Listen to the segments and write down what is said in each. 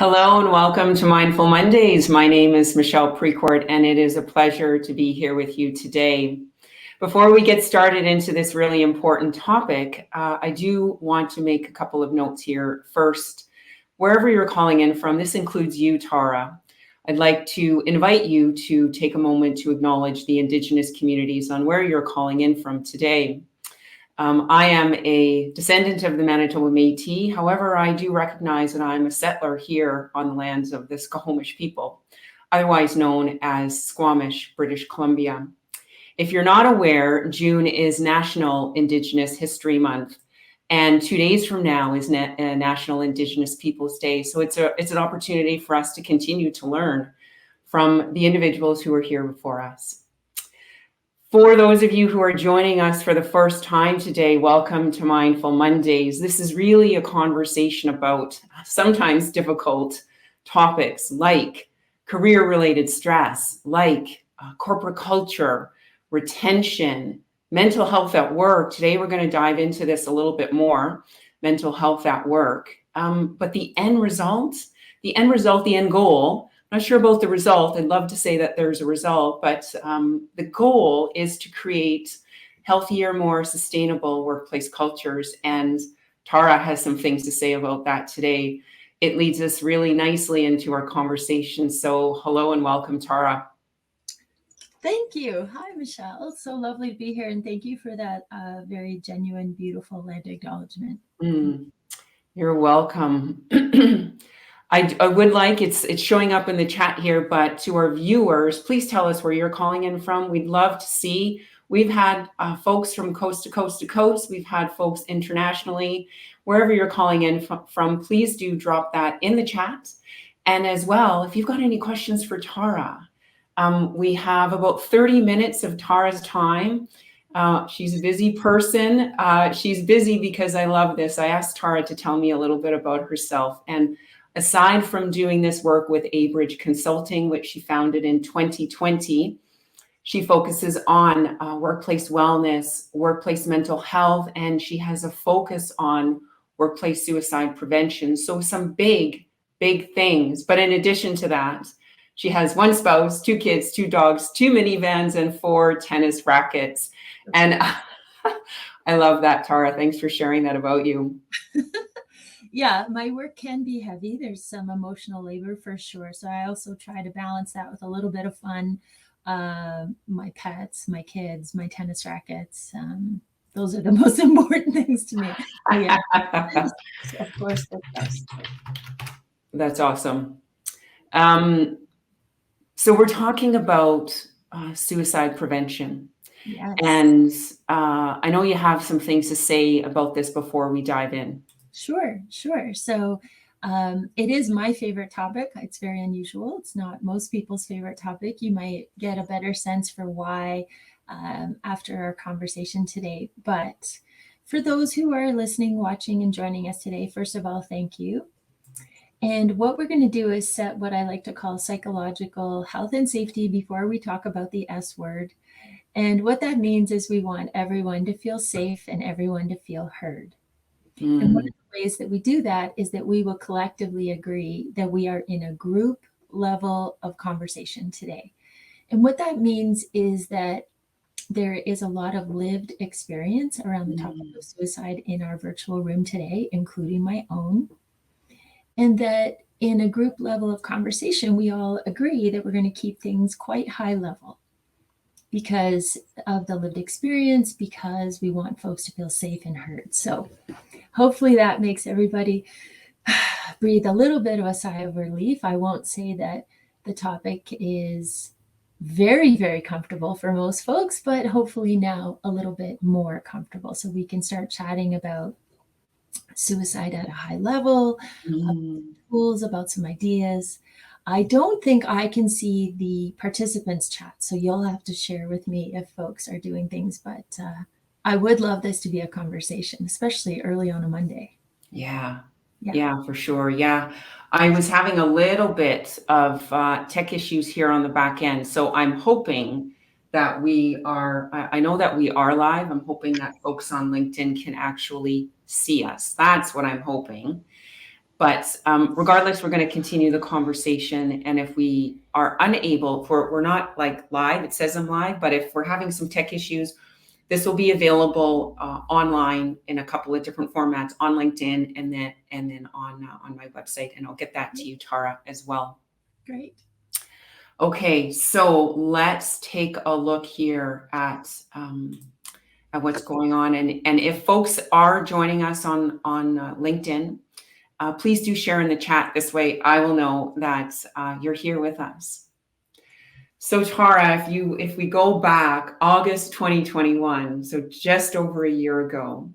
Hello and welcome to Mindful Mondays. My name is Michelle Precourt and it is a pleasure to be here with you today. Before we get started into this really important topic, I do want to make a couple of notes here. First, wherever you're calling in from, this includes you, Tara. I'd like to invite you to take a moment to acknowledge the Indigenous communities on where you're calling in from today. I am a descendant of the Manitoba Métis. However, I do recognize that I'm a settler here on the lands of the Squamish people, otherwise known as Squamish, British Columbia. If you're not aware, June is National Indigenous History Month, and 2 days from now is National Indigenous Peoples Day. So it's an opportunity for us to continue to learn from the individuals who are here before us. For those of you who are joining us for the first time today, welcome to Mindful Mondays. This is really a conversation about sometimes difficult topics like career-related stress, like corporate culture, retention, mental health at work. Today, we're going to dive into this a little bit more, mental health at work. But the end result, the end goal, I'm not sure about the result. I'd love to say that there's a result, but the goal is to create healthier, more sustainable workplace cultures. And Tara has some things to say about that today. It leads us really nicely into our conversation. So hello and welcome, Tara. Thank you. Hi, Michelle. So lovely to be here. And thank you for that very genuine, beautiful land acknowledgement. You're welcome. I would like, it's showing up in the chat here, but to our viewers, please tell us where you're calling in from. We'd love to see. We've had folks from coast to coast to coast. We've had folks internationally. Wherever you're calling in from, please do drop that in the chat. And as well, if you've got any questions for Tara, we have about 30 minutes of Tara's time. She's a busy person. She's busy because I love this. I asked Tara to tell me a little bit about herself. And aside from doing this work with Abridge Consulting, which she founded in 2020, she focuses on workplace wellness, workplace mental health, and she has a focus on workplace suicide prevention. So some big, big things. But in addition to that, she has one spouse, 2 kids, 2 dogs, 2 minivans, and 4 tennis rackets. And I love that, Tara. Thanks for sharing that about you. Yeah, my work can be heavy. There's some emotional labor for sure. So I also try to balance that with a little bit of fun. My pets, my kids, my tennis rackets. Those are the most important things to me. Yeah, of course, that's awesome. So we're talking about suicide prevention. Yes. And I know you have some things to say about this before we dive in. Sure. So it is my favorite topic. It's very unusual. It's not most people's favorite topic. You might get a better sense for why after our conversation today. But for those who are listening, watching, and joining us today, first of all, thank you. And what we're going to do is set what I like to call psychological health and safety before we talk about the S word. And what that means is we want everyone to feel safe and everyone to feel heard. And one of the ways that we do that is that we will collectively agree that we are in a group level of conversation today. And what that means is that there is a lot of lived experience around the topic of suicide in our virtual room today, including my own. And that in a group level of conversation, we all agree that we're going to keep things quite high level because of the lived experience, because we want folks to feel safe and heard. So hopefully that makes everybody breathe a little bit of a sigh of relief. I won't say that the topic is very, very comfortable for most folks, but hopefully now a little bit more comfortable so we can start chatting about suicide at a high level, tools, about some ideas. I don't think I can see the participants chat, so you'll have to share with me if folks are doing things, but I would love this to be a conversation, especially early on a Monday. Yeah, for sure. Yeah, I was having a little bit of tech issues here on the back end, so I'm hoping that I know that we are live. I'm hoping that folks on LinkedIn can actually see us. That's what I'm hoping. But regardless, we're going to continue the conversation. And if we are unable, we're not like live, it says I'm live, but if we're having some tech issues, this will be available online in a couple of different formats on LinkedIn and then on my website. And I'll get that to you, Tara, as well. Great. Okay, so let's take a look here at what's going on. And if folks are joining us on LinkedIn, please do share in the chat. This way I will know that you're here with us. So Tara, if we go back August 2021, so just over a year ago,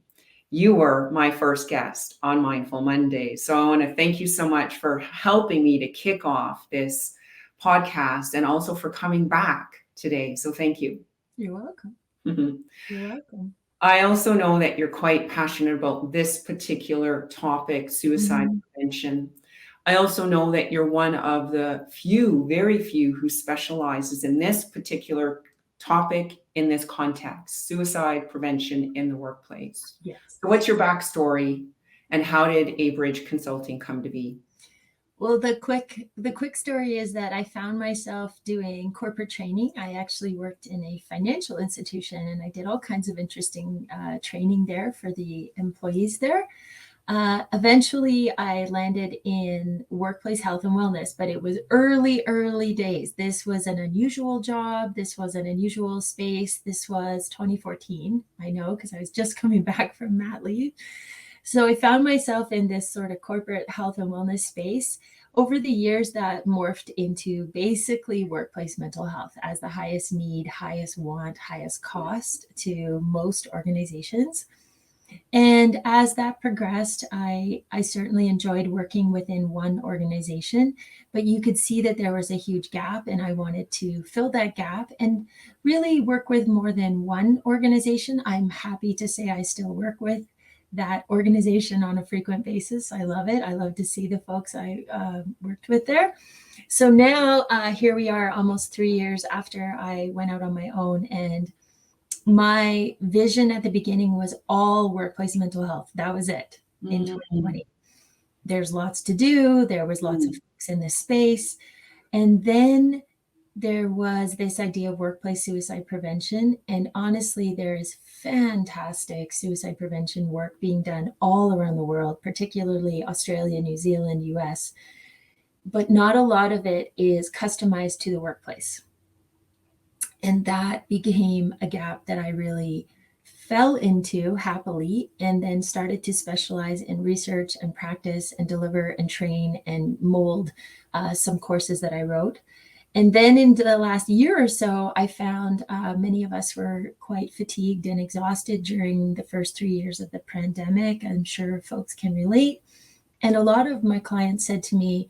you were my first guest on Mindful Mondays. So I want to thank you so much for helping me to kick off this podcast and also for coming back today. So thank you. You're welcome. Mm-hmm. You're welcome. I also know that you're quite passionate about this particular topic, suicide prevention. I also know that you're one of the very few who specializes in this particular topic in this context, suicide prevention in the workplace. Yes. So what's your backstory and how did Abridge Consulting come to be? Well, the quick story is that I found myself doing corporate training. I actually worked in a financial institution and I did all kinds of interesting training there for the employees there. Eventually, I landed in workplace health and wellness, but it was early days. This was an unusual job. This was an unusual space. This was 2014. I know, because I was just coming back from mat leave. So I found myself in this sort of corporate health and wellness space. Over the years, that morphed into basically workplace mental health as the highest need, highest want, highest cost to most organizations. And as that progressed, I certainly enjoyed working within one organization, but you could see that there was a huge gap and I wanted to fill that gap and really work with more than one organization. I'm happy to say I still work with that organization on a frequent basis. I love it. I love to see the folks I worked with there. So now here we are almost 3 years after I went out on my own, and my vision at the beginning was all workplace mental health. That was it in 2020. There's lots to do. There was lots of folks in this space. And then there was this idea of workplace suicide prevention. And honestly, there is fantastic suicide prevention work being done all around the world, particularly Australia, New Zealand, US. But not a lot of it is customized to the workplace. And that became a gap that I really fell into happily, and then started to specialize in research and practice and deliver and train and mold some courses that I wrote. And then in the last year or so, I found many of us were quite fatigued and exhausted during the first 3 years of the pandemic. I'm sure folks can relate. And a lot of my clients said to me,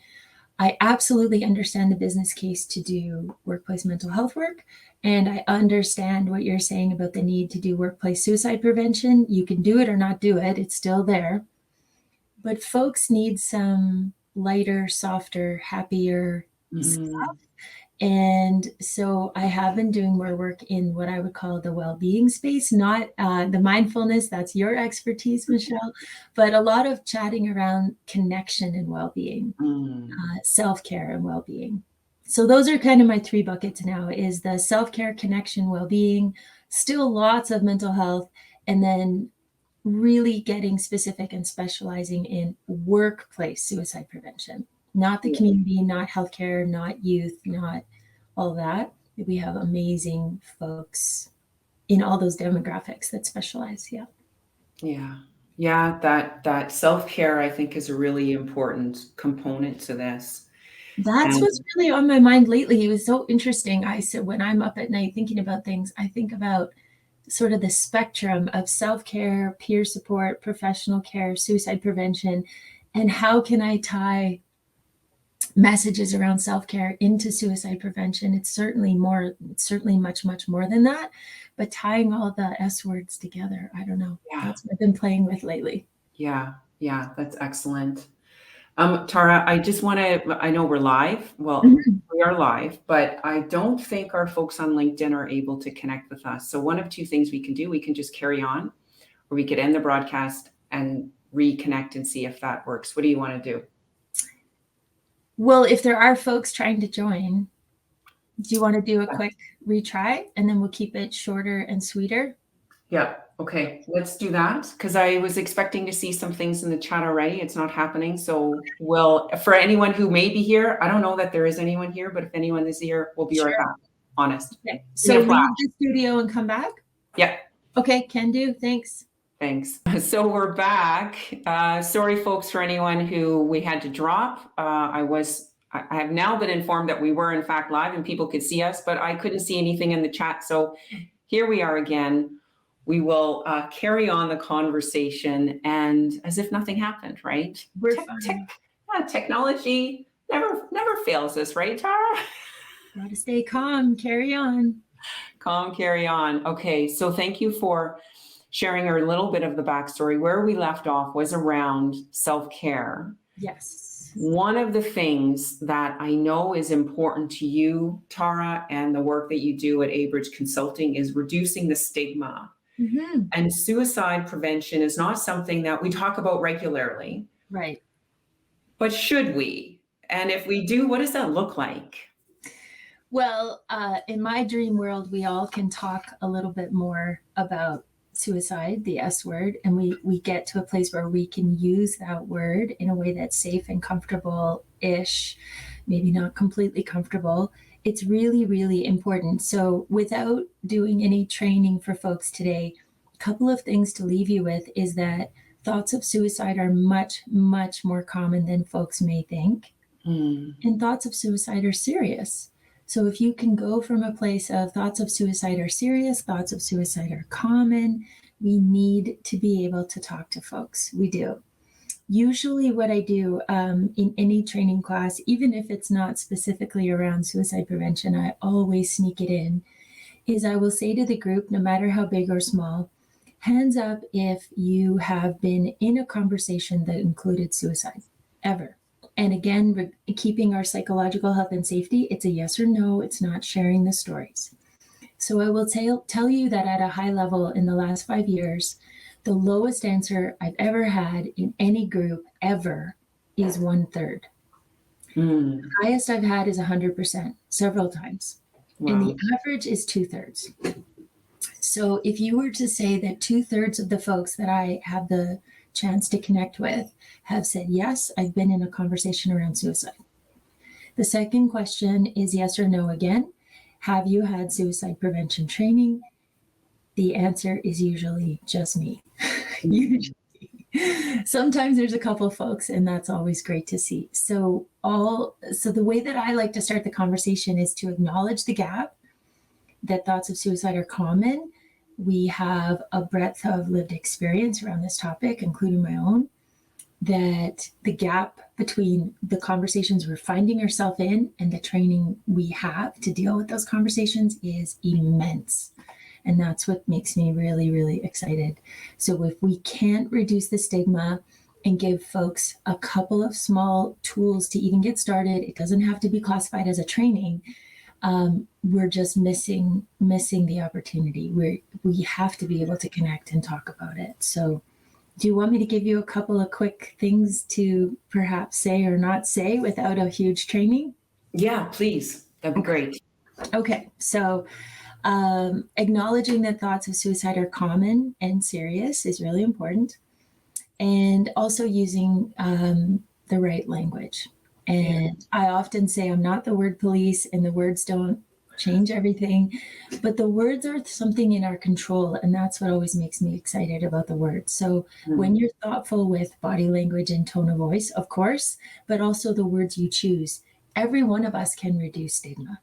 I absolutely understand the business case to do workplace mental health work. And I understand what you're saying about the need to do workplace suicide prevention. You can do it or not do it. It's still there. But folks need some lighter, softer, happier stuff. And so I have been doing more work in what I would call the well-being space, not the mindfulness, that's your expertise, Michelle, but a lot of chatting around connection and well-being, self-care and well-being. So those are kind of my 3 buckets now, is the self-care, connection, well-being, still lots of mental health, and then really getting specific and specializing in workplace suicide prevention. Not the community, not healthcare, not youth, not all that. We have amazing folks in all those demographics that specialize. Yeah. That self-care, I think, is a really important component to this. That's what's really on my mind lately. It was so interesting. I said, when I'm up at night thinking about things, I think about sort of the spectrum of self-care, peer support, professional care, suicide prevention, and how can I tie messages around self-care into suicide prevention. It's certainly much more than that, but tying all the S words together, I don't know. Yeah. That's what I've been playing with lately. Yeah, that's excellent. Tara, I just want to, I know we're live. Well, we are live, but I don't think our folks on LinkedIn are able to connect with us. So one of 2 things we can do, we can just carry on, or we could end the broadcast and reconnect and see if that works. What do you want to do? Well, if there are folks trying to join, do you want to do a quick retry and then we'll keep it shorter and sweeter? Yeah. Okay. Let's do that. Because I was expecting to see some things in the chat already. It's not happening. So for anyone who may be here, I don't know that there is anyone here, but if anyone is here, we'll be right back. Honest. Okay. So leave the studio and come back? Yeah. Okay. Can do. Thanks. Thanks. So we're back. Sorry, folks, for anyone who we had to drop. I have now been informed that we were in fact live and people could see us, but I couldn't see anything in the chat. So here we are again. We will carry on the conversation and as if nothing happened, right? We're fine. Technology never fails us, right, Tara? Gotta stay calm, carry on. Calm, carry on. Okay, so thank you for sharing a little bit of the backstory. Where we left off was around self-care. Yes. One of the things that I know is important to you, Tara, and the work that you do at Abridge Consulting is reducing the stigma. Mm-hmm. And suicide prevention is not something that we talk about regularly. Right. But should we? And if we do, what does that look like? Well, in my dream world, we all can talk a little bit more about suicide, the S word, and we get to a place where we can use that word in a way that's safe and comfortable-ish, maybe not completely comfortable. It's really, really important. So without doing any training for folks today, a couple of things to leave you with is that thoughts of suicide are much, much more common than folks may think. And thoughts of suicide are serious. So if you can go from a place of thoughts of suicide are serious, thoughts of suicide are common, we need to be able to talk to folks. We do. Usually what I do in any training class, even if it's not specifically around suicide prevention, I always sneak it in, is I will say to the group, no matter how big or small, hands up if you have been in a conversation that included suicide, ever. And again, keeping our psychological health and safety, it's a yes or no. It's not sharing the stories. So I will tell you that at a high level in the last 5 years, the lowest answer I've ever had in any group ever is 1/3. The highest I've had is 100%, several times. Wow. And the average is 2/3. So if you were to say that 2/3 of the folks that I have the chance to connect with have said, yes, I've been in a conversation around suicide. The second question is yes or no again. Have you had suicide prevention training? The answer is usually just me. Usually. Sometimes there's a couple of folks, and that's always great to see. So the way that I like to start the conversation is to acknowledge the gap, that thoughts of suicide are common. We have a breadth of lived experience around this topic, including my own, that the gap between the conversations we're finding ourselves in and the training we have to deal with those conversations is immense. And that's what makes me really, really excited. So if we can't reduce the stigma and give folks a couple of small tools to even get started, it doesn't have to be classified as a training. We're just missing the opportunity. We have to be able to connect and talk about it. So do you want me to give you a couple of quick things to perhaps say or not say without a huge training? Yeah, please. That'd be great. Okay. So acknowledging that thoughts of suicide are common and serious is really important. And also using the right language. And I often say I'm not the word police, and the words don't change everything, but the words are something in our control. And that's what always makes me excited about the words. So when you're thoughtful with body language and tone of voice, of course, but also the words you choose, every one of us can reduce stigma.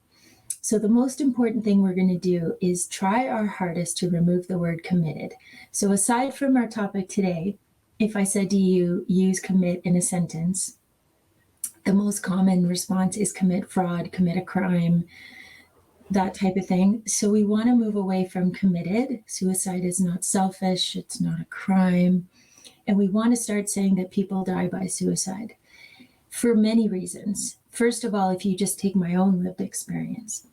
So the most important thing we're going to do is try our hardest to remove the word committed. So aside from our topic today, if I said to you, use commit in a sentence, the most common response is commit fraud, commit a crime, that type of thing. So we want to move away from committed. Suicide is not selfish. It's not a crime. And we want to start saying that people die by suicide for many reasons. First of all, if you just take my own lived experience,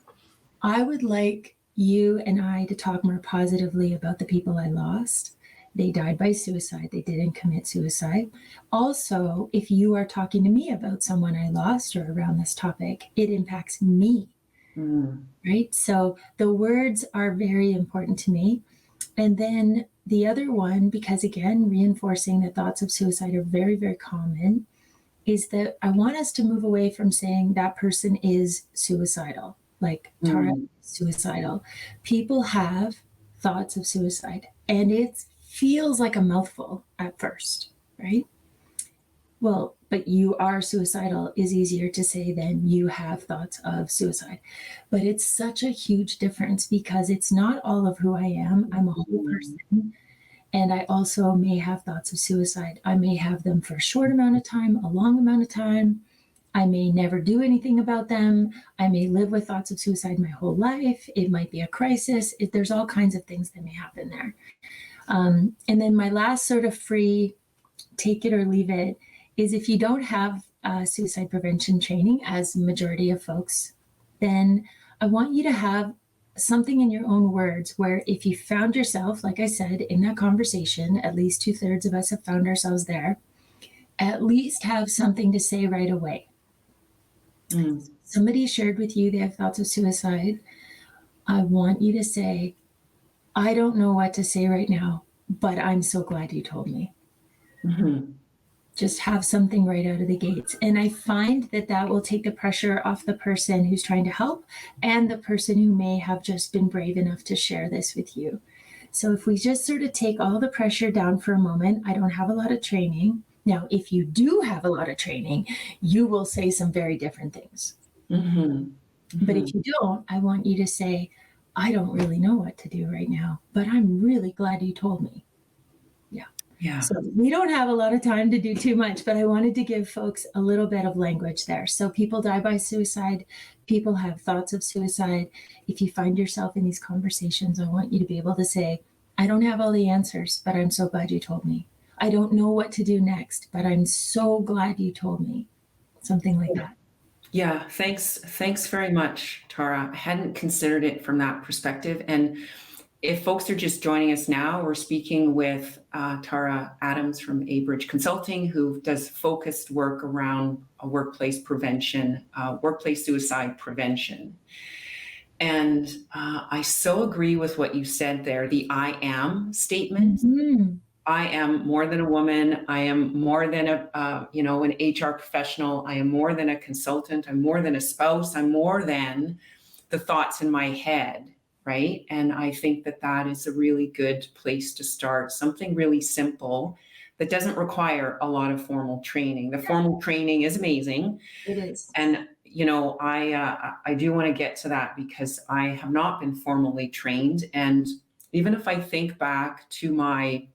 I would like you and I to talk more positively about the people I lost they died by suicide. They didn't commit suicide. Also, if you are talking to me about someone I lost or around this topic, it impacts me, right? So the words are very important to me. And then the other one, because again, reinforcing that thoughts of suicide are very, very common, is that I want us to move away from saying that person is suicidal, like Tara is suicidal. People have thoughts of suicide, and it feels like a mouthful at first, right? Well, but you are suicidal is easier to say than you have thoughts of suicide. But it's such a huge difference because it's not all of who I am. I'm a whole person. And I also may have thoughts of suicide. I may have them for a short amount of time, a long amount of time. I may never do anything about them. I may live with thoughts of suicide my whole life. It might be a crisis. There's all kinds of things that may happen there. And then my last sort of free take it or leave it is if you don't have suicide prevention training, as the majority of folks, then I want you to have something in your own words where if you found yourself, like I said, in that conversation, at least 2/3 of us have found ourselves there, at least have something to say right away. Somebody shared with you they have thoughts of suicide. I want you to say, I don't know what to say right now, but I'm so glad you told me. Just have something right out of the gates. And I find that that will take the pressure off the person who's trying to help and the person who may have just been brave enough to share this with you. So if we just sort of take all the pressure down for a moment, I don't have a lot of training. Now, if you do have a lot of training, you will say some very different things. But if you don't, I want you to say, I don't really know what to do right now, but I'm really glad you told me. Yeah. So we don't have a lot of time to do too much, but I wanted to give folks a little bit of language there. So people die by suicide. People have thoughts of suicide. If you find yourself in these conversations, I want you to be able to say, I don't have all the answers, but I'm so glad you told me. I don't know what to do next, but I'm so glad you told me. Something like that. Yeah, thanks very much, Tara. I hadn't considered it from that perspective. And if folks are just joining us now, we're speaking with Tara Adams from Abridge Consulting, who does focused work around workplace prevention, workplace suicide prevention. And I so agree with what you said there, the I am statement. I am more than a woman. I am more than an HR professional. I am more than a consultant. I'm more than a spouse. I'm more than the thoughts in my head, right? And I think that that is a really good place to start. Something really simple that doesn't require a lot of formal training. The formal training is amazing. It is. And I do want to get to that because I have not been formally trained. And even if I think back to my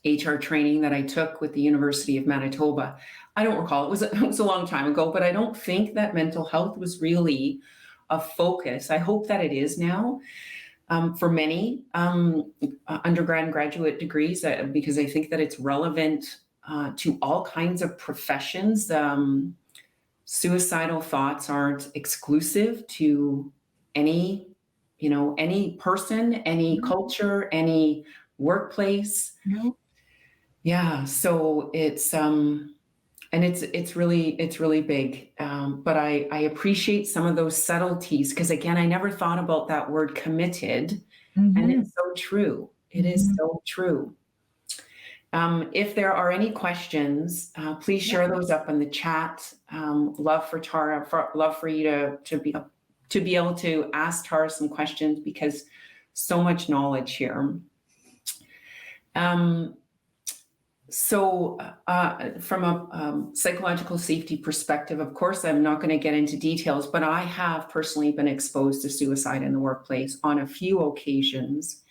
HR training that I took with the University of Manitoba, I don't recall, it was a long time ago, but I don't think that mental health was really a focus. I hope that it is now for many undergrad and graduate degrees, because I think that it's relevant to all kinds of professions. Suicidal thoughts aren't exclusive to any person, any culture, any workplace. Yeah, so it's and it's really big. But I appreciate some of those subtleties because again, I never thought about that word committed, and it's so true. It is so true. If there are any questions, please share those up in the chat. Love for Tara, love for you to be able to ask Tara some questions because so much knowledge here. So from a psychological safety perspective, of course, I'm not going to get into details, but I have personally been exposed to suicide in the workplace on a few occasions,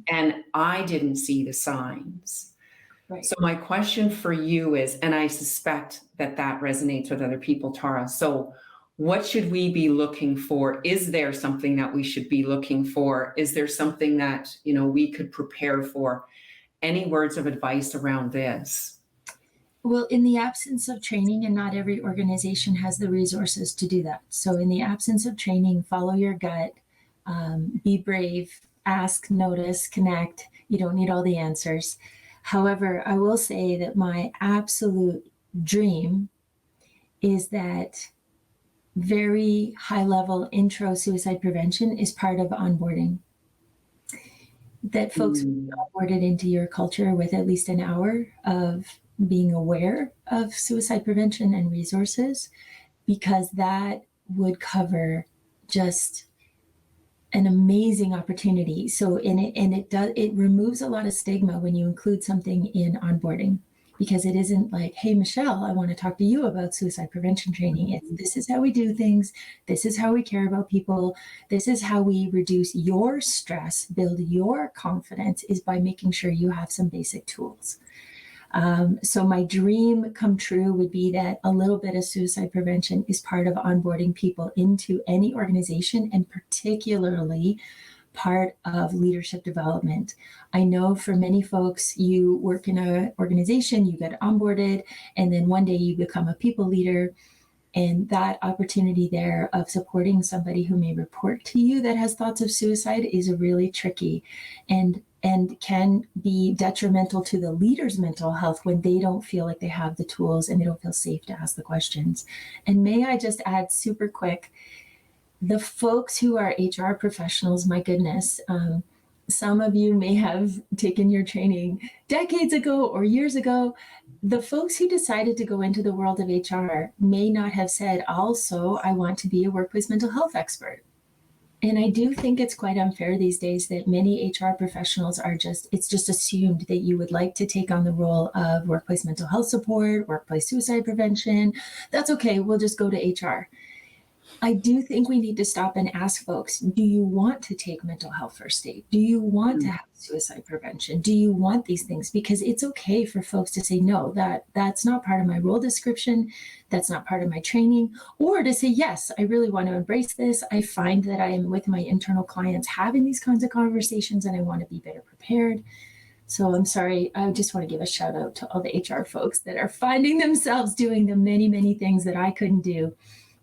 and I didn't see the signs. Right. So my question for you is, and I suspect that resonates with other people, Tara. So what should we be looking for? Is there something that we should be looking for? Is there something that, we could prepare for? Any words of advice around this? Well, in the absence of training, and not every organization has the resources to do that. So in the absence of training, follow your gut, be brave, ask, notice, connect. You don't need all the answers. However, I will say that my absolute dream is that very high level intro suicide prevention is part of onboarding. That folks be onboarded into your culture with at least an hour of being aware of suicide prevention and resources, because that would cover just an amazing opportunity. So it removes a lot of stigma when you include something in onboarding, because it isn't like, hey, Michelle, I want to talk to you about suicide prevention training. It's, this is how we do things. This is how we care about people. This is how we reduce your stress, build your confidence, is by making sure you have some basic tools. So my dream come true would be that a little bit of suicide prevention is part of onboarding people into any organization, and particularly part of leadership development. I know for many folks, you work in an organization, you get onboarded, and then one day you become a people leader. And that opportunity there of supporting somebody who may report to you that has thoughts of suicide is really tricky, and can be detrimental to the leader's mental health when they don't feel like they have the tools and they don't feel safe to ask the questions. And may I just add super quick, the folks who are HR professionals, my goodness, some of you may have taken your training decades ago or years ago. The folks who decided to go into the world of HR may not have said, also, I want to be a workplace mental health expert. And I do think it's quite unfair these days that many HR professionals are it's just assumed that you would like to take on the role of workplace mental health support, workplace suicide prevention. That's okay, we'll just go to HR. I do think we need to stop and ask folks, do you want to take mental health first aid? Do you want to have suicide prevention? Do you want these things? Because it's okay for folks to say, no, that's not part of my role description. That's not part of my training. Or to say, yes, I really want to embrace this. I find that I am with my internal clients having these kinds of conversations and I want to be better prepared. So I'm sorry, I just want to give a shout out to all the HR folks that are finding themselves doing the many, many things that I couldn't do,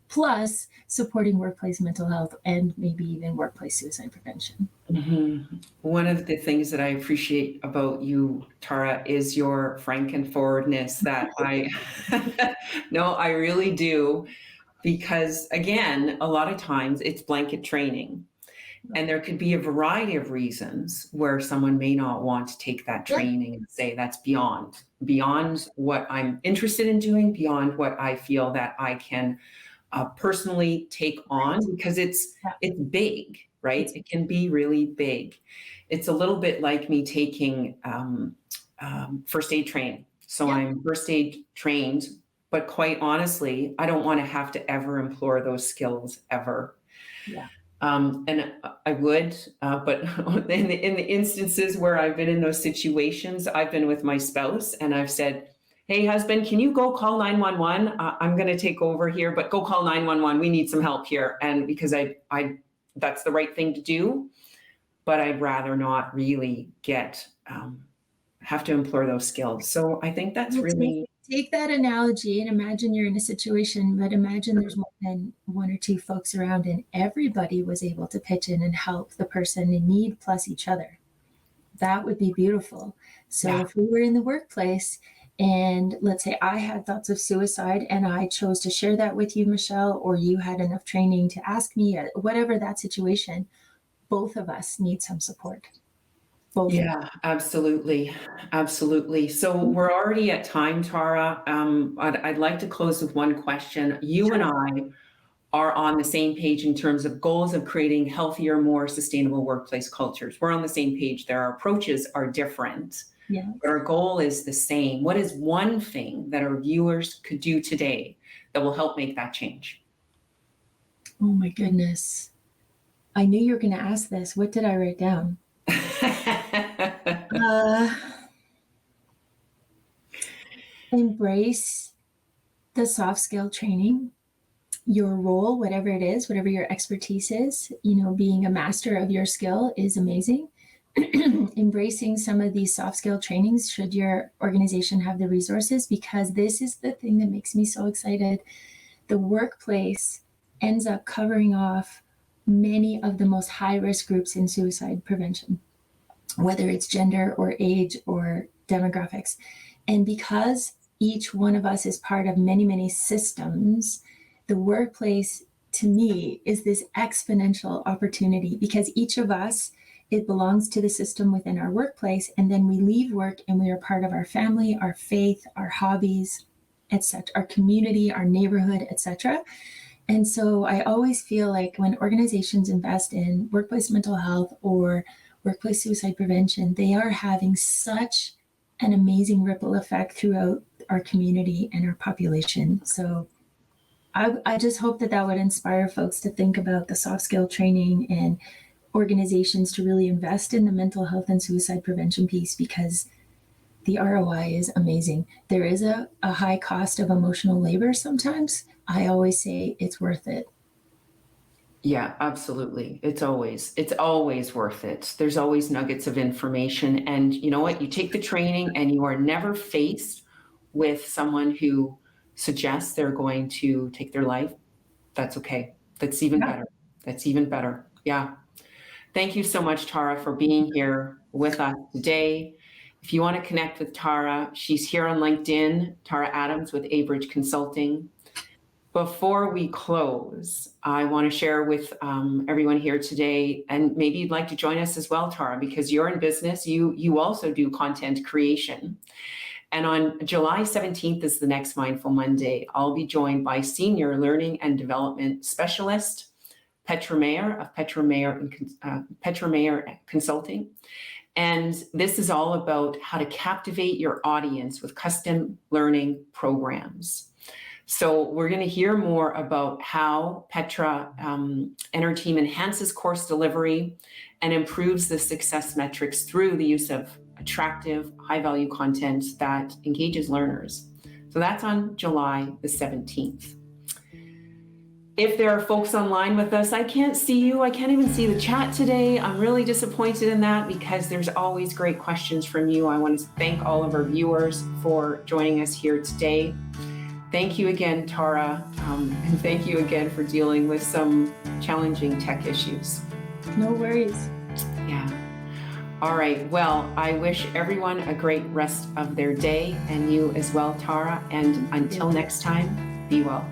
plus supporting workplace mental health and maybe even workplace suicide prevention. Mm-hmm. One of the things that I appreciate about you, Tara, is your frank and forwardness that no, I really do. Because again, a lot of times it's blanket training. And there could be a variety of reasons where someone may not want to take that training and say that's beyond what I'm interested in doing, beyond what I feel that I can personally take on, because it's big, right? It can be really big. It's a little bit like me taking first aid training. So I'm first aid trained, but quite honestly, I don't want to have to ever implore those skills ever. Yeah. And I would, but in the instances where I've been in those situations, I've been with my spouse and I've said, hey, husband, can you go call 911? I'm going to take over here, but go call 911. We need some help here. And because I that's the right thing to do, but I'd rather not really have to implore those skills. So I think that's really... Take that analogy and imagine you're in a situation, but imagine there's more than one or two folks around and everybody was able to pitch in and help the person in need plus each other. That would be beautiful. So if we were in the workplace and let's say I had thoughts of suicide and I chose to share that with you, Michelle, or you had enough training to ask me, whatever that situation, both of us need some support. Yeah, absolutely. Absolutely. So we're already at time, Tara. I'd like to close with one question. You and I are on the same page in terms of goals of creating healthier, more sustainable workplace cultures. We're on the same page there. Our approaches are different, but our goal is the same. What is one thing that our viewers could do today that will help make that change? Oh my goodness. I knew you were going to ask this. What did I write down? Embrace the soft skill training, your role, whatever it is, whatever your expertise is. Being a master of your skill is amazing. Embracing some of these soft skill trainings, should your organization have the resources, because this is the thing that makes me so excited. The workplace ends up covering off many of the most high-risk groups in suicide prevention, whether it's gender or age or demographics. And because each one of us is part of many, many systems, the workplace, to me, is this exponential opportunity, because each of us, it belongs to the system within our workplace, and then we leave work and we are part of our family, our faith, our hobbies, etc., our community, our neighborhood, etc. And so I always feel like when organizations invest in workplace mental health or workplace suicide prevention, they are having such an amazing ripple effect throughout our community and our population. So I just hope that that would inspire folks to think about the soft skill training and organizations to really invest in the mental health and suicide prevention piece, because the ROI is amazing. There is a high cost of emotional labor sometimes. I always say it's worth it. Yeah, absolutely. It's always worth it. There's always nuggets of information. And you know what? You take the training and you are never faced with someone who suggests they're going to take their life. That's okay. That's even better. That's even better. Yeah. Thank you so much, Tara, for being here with us today. If you want to connect with Tara, she's here on LinkedIn, Tara Adams with Abridge Consulting. Before we close, I want to share with everyone here today, and maybe you'd like to join us as well, Tara, because you're in business, you also do content creation. And on July 17th is the next Mindful Monday. I'll be joined by Senior Learning and Development Specialist, Petra Mayer of Petra Mayer Consulting. And this is all about how to captivate your audience with custom learning programs. So we're going to hear more about how Petra and her team enhances course delivery and improves the success metrics through the use of attractive, high-value content that engages learners. So that's on July the 17th. If there are folks online with us, I can't see you. I can't even see the chat today. I'm really disappointed in that, because there's always great questions from you. I want to thank all of our viewers for joining us here today. Thank you again, Tara, and thank you again for dealing with some challenging tech issues. No worries. Yeah. All right. Well, I wish everyone a great rest of their day, and you as well, Tara. And until next time, be well.